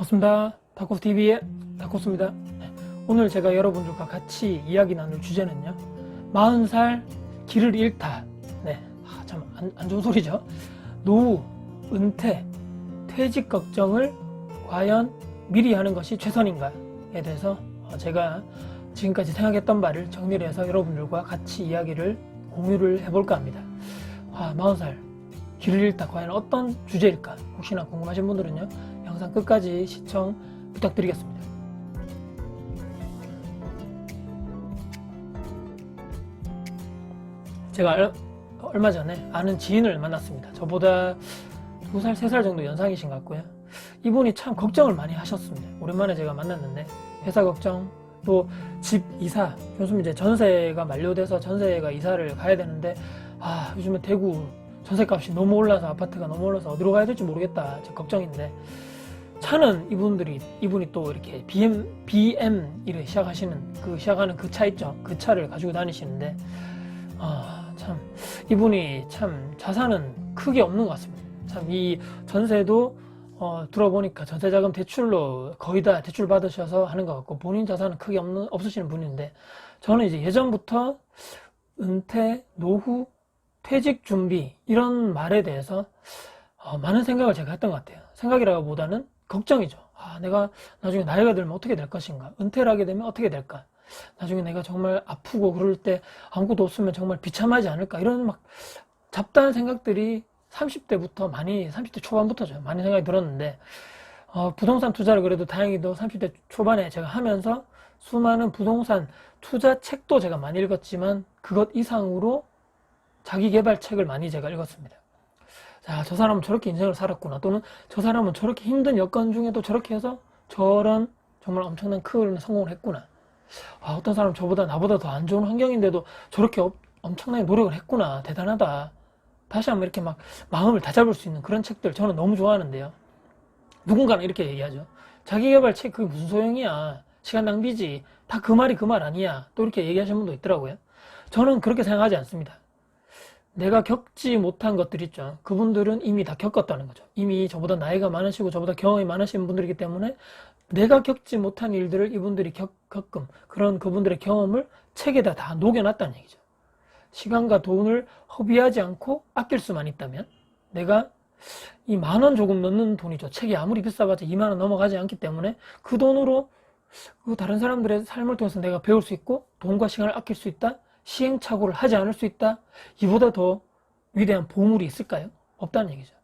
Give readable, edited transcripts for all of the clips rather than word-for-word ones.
반갑습니다. 다코스TV의 다코스입니다. 오늘 제가 여러분들과 같이 이야기 나눌 주제는요, 40살 길을 잃다. 참 안 좋은 소리죠. 노후, 은퇴, 퇴직 걱정을 과연 미리 하는 것이 최선인가에 대해서 제가 지금까지 생각했던 바를 정리를 해서 여러분들과 같이 이야기를 공유를 해볼까 합니다. 40살 길을 잃다 과연 어떤 주제일까? 혹시나 궁금하신 분들은요, 영상 끝까지 시청 부탁드리겠습니다. 제가 얼마 전에 아는 지인을 만났습니다. 저보다 2살, 3살 정도 연상이신 것 같고요. 이분이 참 걱정을 많이 하셨습니다. 오랜만에 제가 만났는데 회사 걱정, 또 집 이사, 요즘 이제 전세가 만료돼서 전세가 이사를 가야 되는데 요즘에 대구 전세값이 너무 올라서, 아파트가 너무 올라서 어디로 가야 될지 모르겠다, 저 걱정인데, 차는 이분이 또 이렇게 BM 이렇게 시작하는 그 차 있죠. 그 차를 가지고 다니시는데, 참 이분이 참 자산은 크게 없는 것 같습니다. 참 이 전세도 들어보니까 전세자금 대출로 거의 다 대출 받으셔서 하는 것 같고, 본인 자산은 크게 없으시는 분인데, 저는 이제 예전부터 은퇴, 노후, 퇴직 준비 이런 말에 대해서 많은 생각을 제가 했던 것 같아요. 생각이라기보다는 걱정이죠. 내가 나중에 나이가 들면 어떻게 될 것인가, 은퇴를 하게 되면 어떻게 될까, 나중에 내가 정말 아프고 그럴 때 아무것도 없으면 정말 비참하지 않을까, 이런 막 잡다한 생각들이 30대 초반부터죠. 많이 생각이 들었는데, 부동산 투자를 그래도 다행히도 30대 초반에 제가 하면서 수많은 부동산 투자 책도 제가 많이 읽었지만, 그것 이상으로 자기계발 책을 많이 제가 읽었습니다. 자, 저 사람은 저렇게 인생을 살았구나, 또는 저 사람은 저렇게 힘든 여건 중에도 저렇게 해서 저런 정말 엄청난 큰 성공을 했구나. 어떤 사람은 나보다 더 안 좋은 환경인데도 저렇게 엄청나게 노력을 했구나, 대단하다. 다시 한번 이렇게 막 마음을 다잡을 수 있는 그런 책들 저는 너무 좋아하는데요. 누군가는 이렇게 얘기하죠. 자기계발 책 그게 무슨 소용이야, 시간 낭비지, 다 그 말이 그 말 아니야, 또 이렇게 얘기하시는 분도 있더라고요. 저는 그렇게 생각하지 않습니다. 내가 겪지 못한 것들 있죠. 그분들은 이미 다 겪었다는 거죠. 이미 저보다 나이가 많으시고 저보다 경험이 많으신 분들이기 때문에 내가 겪지 못한 일들을 이분들이 겪은 그런 그분들의 경험을 책에다 다 녹여놨다는 얘기죠. 시간과 돈을 허비하지 않고 아낄 수만 있다면, 내가 이 10,000원 조금 넘는 돈이죠. 책이 아무리 비싸봤자 20,000원 넘어가지 않기 때문에 그 돈으로 다른 사람들의 삶을 통해서 내가 배울 수 있고 돈과 시간을 아낄 수 있다, 시행착오를 하지 않을 수 있다, 이보다 더 위대한 보물이 있을까요? 없다는 얘기죠.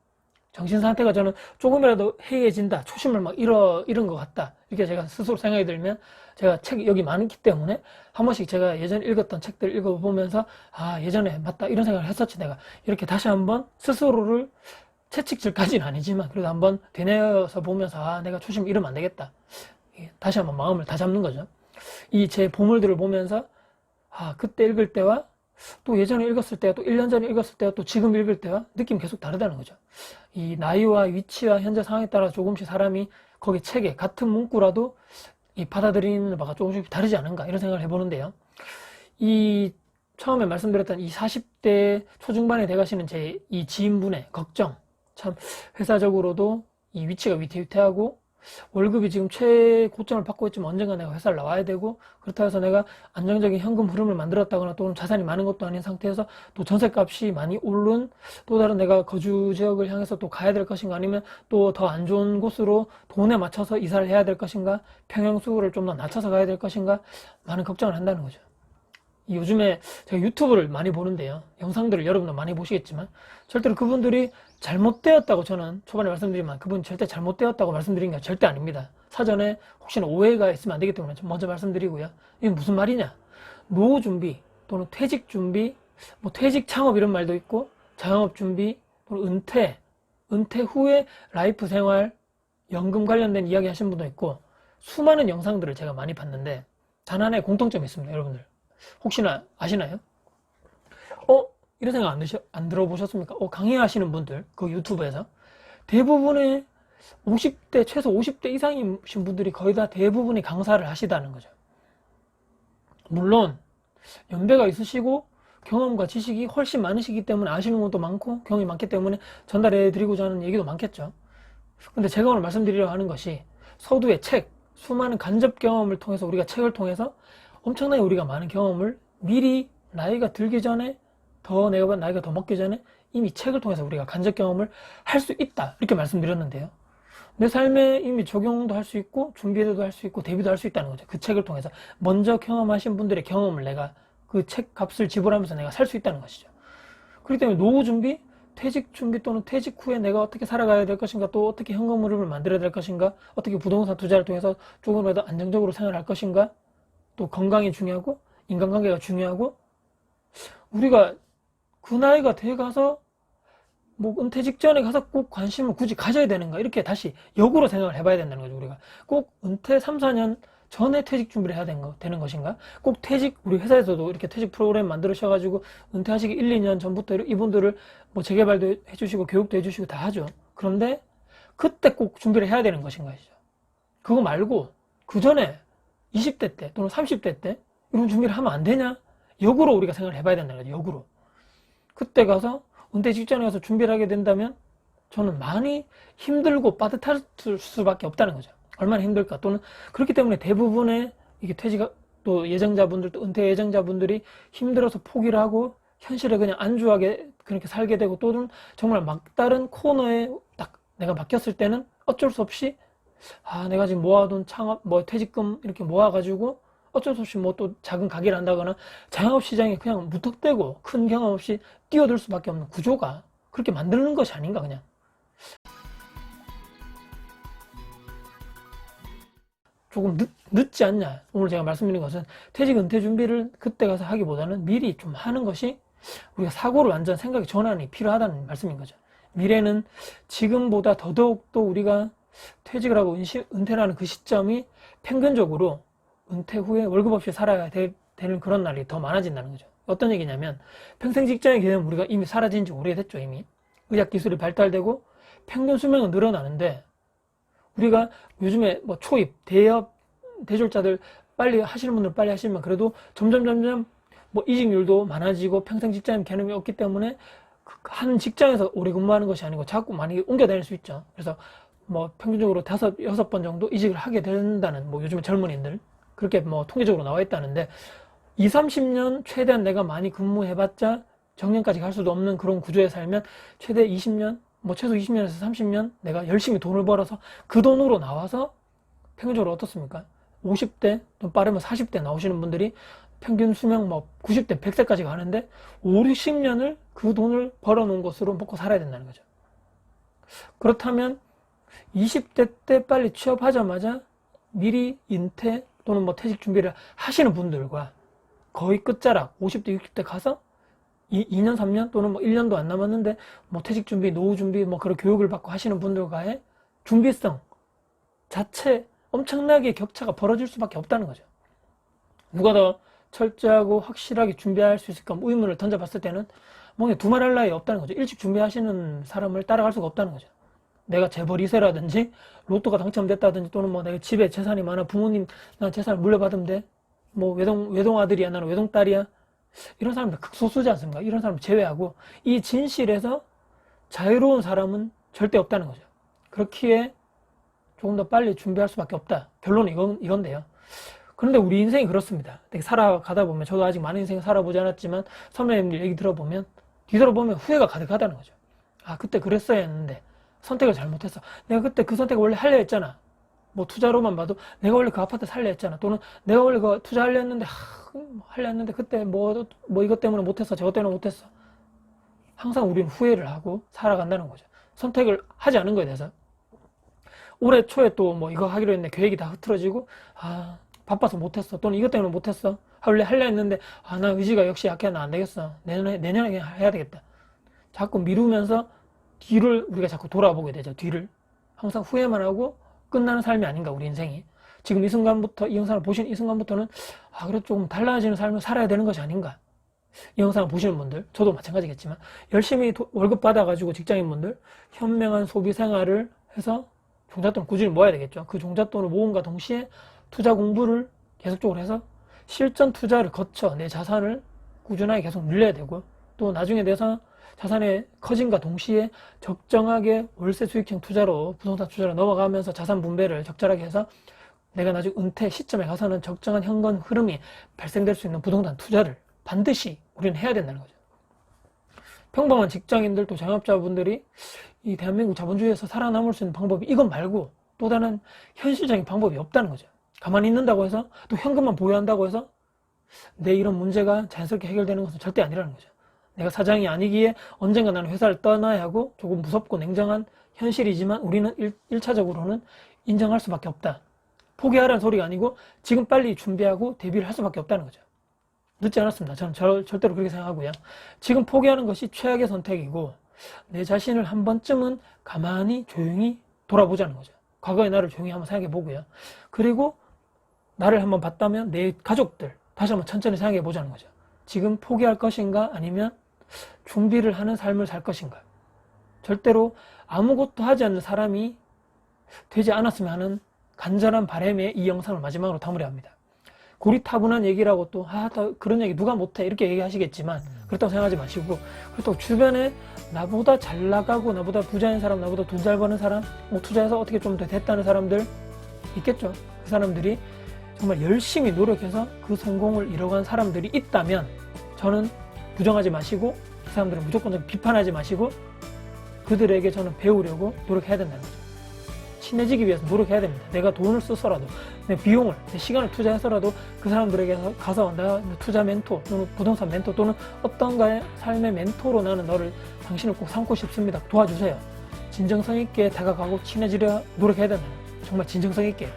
정신상태가 저는 조금이라도 해이해진다, 초심을 막 잃은 것 같다, 이렇게 제가 스스로 생각이 들면, 제가 책이 여기 많기 때문에 한 번씩 제가 예전에 읽었던 책들 읽어보면서 예전에 맞다, 이런 생각을 했었지, 내가 이렇게 다시 한번 스스로를 채찍질까지는 아니지만 그래도 한번 되뇌어서 보면서 내가 초심을 잃으면 안 되겠다, 다시 한번 마음을 다잡는 거죠. 이 제 보물들을 보면서 그때 읽을 때와 또 예전에 읽었을 때와 또 1년 전에 읽었을 때와 또 지금 읽을 때와 느낌이 계속 다르다는 거죠. 이 나이와 위치와 현재 상황에 따라 조금씩 사람이 거기 책에 같은 문구라도 이 받아들이는 바가 조금씩 다르지 않은가, 이런 생각을 해보는데요. 이 처음에 말씀드렸던 이 40대 초중반에 돼가시는 제 이 지인분의 걱정, 참 회사적으로도 이 위치가 위태위태하고, 월급이 지금 최고점을 받고 있지만 언젠가 내가 회사를 나와야 되고, 그렇다고 해서 내가 안정적인 현금 흐름을 만들었다거나 또는 자산이 많은 것도 아닌 상태에서 또 전세값이 많이 오른 또 다른 내가 거주 지역을 향해서 또 가야 될 것인가, 아니면 또 더 안 좋은 곳으로 돈에 맞춰서 이사를 해야 될 것인가, 평형수를 좀 더 낮춰서 가야 될 것인가, 많은 걱정을 한다는 거죠. 요즘에 제가 유튜브를 많이 보는데요, 영상들을 여러분도 많이 보시겠지만 절대로 그분들이 잘못되었다고, 저는 초반에 말씀드리지만 그분 절대 잘못되었다고 말씀드린 게 절대 아닙니다. 사전에 혹시나 오해가 있으면 안 되기 때문에 좀 먼저 말씀드리고요. 이게 무슨 말이냐, 노후 준비 또는 퇴직 준비, 퇴직 창업 이런 말도 있고, 자영업 준비 또는 은퇴 후에 라이프 생활, 연금 관련된 이야기 하신 분도 있고, 수많은 영상들을 제가 많이 봤는데 단 하나의 공통점이 있습니다. 여러분들 혹시나 아시나요? 이런 생각 안 들어보셨습니까? 강의하시는 분들, 그 유튜브에서 대부분의 50대, 최소 50대 이상이신 분들이 거의 다 대부분이 강사를 하시다는 거죠. 물론 연배가 있으시고 경험과 지식이 훨씬 많으시기 때문에 아시는 것도 많고 경험이 많기 때문에 전달해 드리고자 하는 얘기도 많겠죠. 근데 제가 오늘 말씀드리려고 하는 것이, 서두에 책, 수많은 간접 경험을 통해서 우리가 책을 통해서 엄청나게 우리가 많은 경험을 미리 나이가 들기 전에 내가 나이가 더 먹기 전에 이미 책을 통해서 우리가 간접 경험을 할 수 있다 이렇게 말씀드렸는데요. 내 삶에 이미 적용도 할 수 있고 준비도 할 수 있고 대비도 할 수 있다는 거죠. 그 책을 통해서 먼저 경험하신 분들의 경험을 내가 그 책 값을 지불하면서 내가 살 수 있다는 것이죠. 그렇기 때문에 노후 준비, 퇴직 준비 또는 퇴직 후에 내가 어떻게 살아가야 될 것인가, 또 어떻게 현금 흐름을 만들어야 될 것인가, 어떻게 부동산 투자를 통해서 조금이라도 안정적으로 생활할 것인가, 또 건강이 중요하고 인간관계가 중요하고, 우리가 그 나이가 돼 가서 뭐 은퇴 직전에 가서 꼭 관심을 굳이 가져야 되는가, 이렇게 다시 역으로 생각을 해봐야 된다는 거죠. 우리가 꼭 은퇴 3, 4년 전에 퇴직 준비를 해야 되는 것인가, 꼭 퇴직, 우리 회사에서도 이렇게 퇴직 프로그램 만들으셔가지고 은퇴하시기 1, 2년 전부터 이분들을 뭐 재개발도 해주시고 교육도 해주시고 다 하죠. 그런데 그때 꼭 준비를 해야 되는 것인가 죠. 그거 말고 그 전에 20대 때 또는 30대 때 이런 준비를 하면 안 되냐, 역으로 우리가 생각을 해봐야 된다는 거죠. 역으로. 그때 가서 은퇴 직전에 가서 준비를 하게 된다면 저는 많이 힘들고 빠듯할 수밖에 없다는 거죠. 얼마나 힘들까. 또는 그렇기 때문에 대부분의 이게 또 예정자분들, 또 은퇴 예정자분들이 힘들어서 포기를 하고 현실에 그냥 안주하게 그렇게 살게 되고, 또는 정말 막다른 코너에 딱 내가 맡겼을 때는 어쩔 수 없이 내가 지금 모아둔 창업, 퇴직금 이렇게 모아가지고 어쩔 수 없이 뭐 또 작은 가게를 한다거나 자영업시장에 그냥 무턱대고 큰 경험 없이 뛰어들 수밖에 없는 구조가 그렇게 만드는 것이 아닌가. 그냥 조금 늦지 않냐. 오늘 제가 말씀드린 것은 퇴직 은퇴 준비를 그때 가서 하기보다는 미리 좀 하는 것이 우리가 사고를 완전 생각의 전환이 필요하다는 말씀인 거죠. 미래는 지금보다 더더욱 또 우리가 퇴직을 하고 은퇴를 하는 그 시점이 평균적으로 은퇴 후에 월급 없이 살아야 되는 그런 날이 더 많아진다는 거죠. 어떤 얘기냐면 평생 직장의 개념은 우리가 이미 사라진 지 오래됐죠. 이미 의학기술이 발달되고 평균 수명은 늘어나는데, 우리가 요즘에 뭐 초입, 대업, 대졸자들 빨리 하시는 분들 빨리 하시면 그래도 점점 뭐 이직률도 많아지고 평생 직장인 개념이 없기 때문에 한 직장에서 오래 근무하는 것이 아니고 자꾸 많이 옮겨 다닐 수 있죠. 그래서 뭐 평균적으로 5, 6번 정도 이직을 하게 된다는, 뭐 요즘에 젊은이들 그렇게 뭐 통계적으로 나와 있다는데, 20, 30년 최대한 내가 많이 근무해봤자 정년까지 갈 수도 없는 그런 구조에 살면 최대 20년, 뭐 최소 20년에서 30년 내가 열심히 돈을 벌어서 그 돈으로 나와서 평균적으로 어떻습니까? 50대, 또 빠르면 40대 나오시는 분들이 평균 수명 뭐 90대, 100세까지 가는데 5, 60년을 그 돈을 벌어놓은 것으로 먹고 살아야 된다는 거죠. 그렇다면 20대 때 빨리 취업하자마자 미리 인퇴 또는 뭐 퇴직 준비를 하시는 분들과 거의 끝자락 50대, 60대 가서 2년, 3년 또는 뭐 1년도 안 남았는데 뭐 퇴직 준비, 노후 준비 뭐 그런 교육을 받고 하시는 분들과의 준비성 자체 엄청나게 격차가 벌어질 수밖에 없다는 거죠. 누가 더 철저하고 확실하게 준비할 수 있을까 의문을 던져봤을 때는 뭔가 두말할 나위 없다는 거죠. 일찍 준비하시는 사람을 따라갈 수가 없다는 거죠. 내가 재벌 2세라든지 로또가 당첨됐다든지 또는 뭐 내가 집에 재산이 많아 부모님 나 재산을 물려받으면 돼, 뭐 외동 아들이야 나는 외동 딸이야, 이런 사람들 극소수지 않습니까? 이런 사람 제외하고 이 진실에서 자유로운 사람은 절대 없다는 거죠. 그렇기에 조금 더 빨리 준비할 수밖에 없다. 결론은 이건데요. 그런데 우리 인생이 그렇습니다. 되게 살아가다 보면, 저도 아직 많은 인생을 살아보지 않았지만 선배님들 얘기 들어보면 뒤돌아보면 후회가 가득하다는 거죠. 그때 그랬어야 했는데 선택을 잘못했어. 내가 그때 그 선택을 원래 하려 했잖아. 뭐 투자로만 봐도 내가 원래 그 아파트 살려 했잖아. 또는 내가 원래 그 투자하려 했는데 하려 했는데 그때 뭐 이것 때문에 못했어, 저것 때문에 못했어. 항상 우리는 후회를 하고 살아간다는 거죠. 선택을 하지 않은 거에 대해서. 올해 초에 또 뭐 이거 하기로 했는데 계획이 다 흐트러지고 바빠서 못했어, 또는 이것 때문에 못했어. 원래 하려 했는데 나 의지가 역시 약해, 나 안 되겠어, 내년에 해야 되겠다. 자꾸 미루면서 뒤를 우리가 자꾸 돌아보게 되죠. 뒤를 항상 후회만 하고 끝나는 삶이 아닌가, 우리 인생이. 지금 이 순간부터, 이 영상을 보시는 이 순간부터는 그래 조금 달라지는 삶을 살아야 되는 것이 아닌가. 이 영상을 보시는 분들, 저도 마찬가지겠지만 열심히 월급 받아가지고 직장인분들 현명한 소비 생활을 해서 종잣돈을 꾸준히 모아야 되겠죠. 그 종잣돈을 모음과 동시에 투자 공부를 계속적으로 해서 실전 투자를 거쳐 내 자산을 꾸준하게 계속 늘려야 되고, 또 나중에 돼서 자산의 커짐과 동시에 적정하게 월세 수익형 투자로 부동산 투자로 넘어가면서 자산 분배를 적절하게 해서 내가 나중에 은퇴 시점에 가서는 적정한 현금 흐름이 발생될 수 있는 부동산 투자를 반드시 우리는 해야 된다는 거죠. 평범한 직장인들도 자영업자분들이 이 대한민국 자본주의에서 살아남을 수 있는 방법이 이것 말고 또 다른 현실적인 방법이 없다는 거죠. 가만히 있는다고 해서 또 현금만 보유한다고 해서 내 이런 문제가 자연스럽게 해결되는 것은 절대 아니라는 거죠. 내가 사장이 아니기에 언젠가 나는 회사를 떠나야 하고 조금 무섭고 냉정한 현실이지만 우리는 1차적으로는 인정할 수밖에 없다. 포기하라는 소리가 아니고 지금 빨리 준비하고 대비를 할 수밖에 없다는 거죠. 늦지 않았습니다. 저는 절대로 그렇게 생각하고요. 지금 포기하는 것이 최악의 선택이고 내 자신을 한 번쯤은 가만히 조용히 돌아보자는 거죠. 과거의 나를 조용히 한번 생각해 보고요. 그리고 나를 한번 봤다면 내 가족들 다시 한번 천천히 생각해 보자는 거죠. 지금 포기할 것인가 아니면 준비를 하는 삶을 살 것인가. 절대로 아무것도 하지 않는 사람이 되지 않았으면 하는 간절한 바람에 이 영상을 마지막으로 마무리합니다. 합니다. 고리타분한 얘기라고 또 그런 얘기 누가 못해 이렇게 얘기하시겠지만 그렇다고 생각하지 마시고, 그렇다고 주변에 나보다 잘 나가고 나보다 부자인 사람, 나보다 돈 잘 버는 사람, 뭐 투자해서 어떻게 좀 더 됐다는 사람들 있겠죠. 그 사람들이 정말 열심히 노력해서 그 성공을 이뤄간 사람들이 있다면 저는 부정하지 마시고 그 사람들은 무조건 비판하지 마시고 그들에게 저는 배우려고 노력해야 된다는 거죠. 친해지기 위해서 노력해야 됩니다. 내가 돈을 써서라도, 내 비용을, 내 시간을 투자해서라도 그 사람들에게 가서 나 투자 멘토 또는 부동산 멘토 또는 어떤가의 삶의 멘토로 나는 당신을 꼭 삼고 싶습니다. 도와주세요. 진정성 있게 다가가고 친해지려 노력해야 된다. 정말 진정성 있게.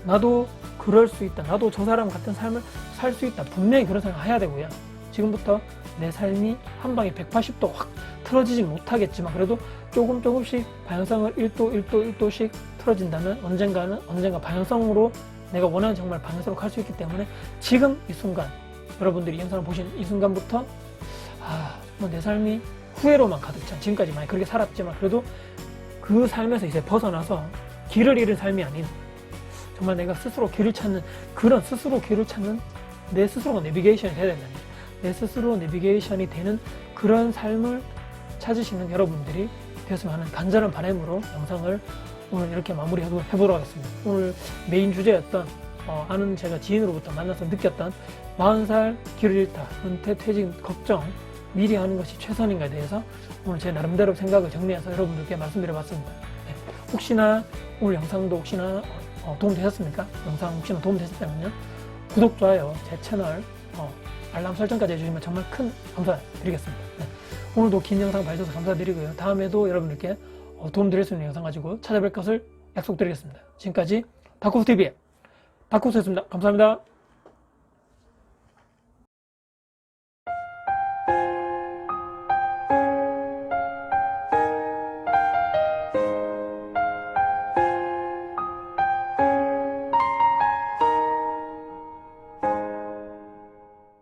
나도 그럴 수 있다. 나도 저 사람 같은 삶을 살 수 있다. 분명히 그런 생각 해야 되고요. 지금부터 내 삶이 한 방에 180도 확 틀어지진 못하겠지만 그래도 조금씩 방향성을 1도씩 틀어진다면 언젠가 방향성으로 내가 원하는 정말 방향성으로 갈 수 있기 때문에 지금 이 순간, 여러분들이 이 영상을 보신 이 순간부터 정말 내 삶이 후회로만 가득 찬, 지금까지 많이 그렇게 살았지만 그래도 그 삶에서 이제 벗어나서 길을 잃은 삶이 아닌 정말 내가 스스로 길을 찾는 그런 스스로 길을 찾는 내 스스로가 내비게이션이 돼야 된다는 거죠. 내 스스로 내비게이션이 되는 그런 삶을 찾으시는 여러분들이 되었으면 하는 간절한 바람으로 영상을 오늘 이렇게 마무리해보도록 하겠습니다. 오늘 메인 주제였던 아는 제가 지인으로부터 만나서 느꼈던 40살 길을 잃다, 은퇴, 퇴직, 걱정, 미리 하는 것이 최선인가에 대해서 오늘 제 나름대로 생각을 정리해서 여러분들께 말씀드려봤습니다. 네. 혹시나 오늘 영상도 혹시나 도움되셨습니까? 영상 혹시나 도움되셨다면요, 구독, 좋아요, 제 채널 알람 설정까지 해주시면 정말 큰 감사드리겠습니다. 네. 오늘도 긴 영상 봐주셔서 감사드리고요. 다음에도 여러분들께 도움드릴 수 있는 영상 가지고 찾아뵐 것을 약속드리겠습니다. 지금까지 다쿠스TV의 다쿠스였습니다. 감사합니다.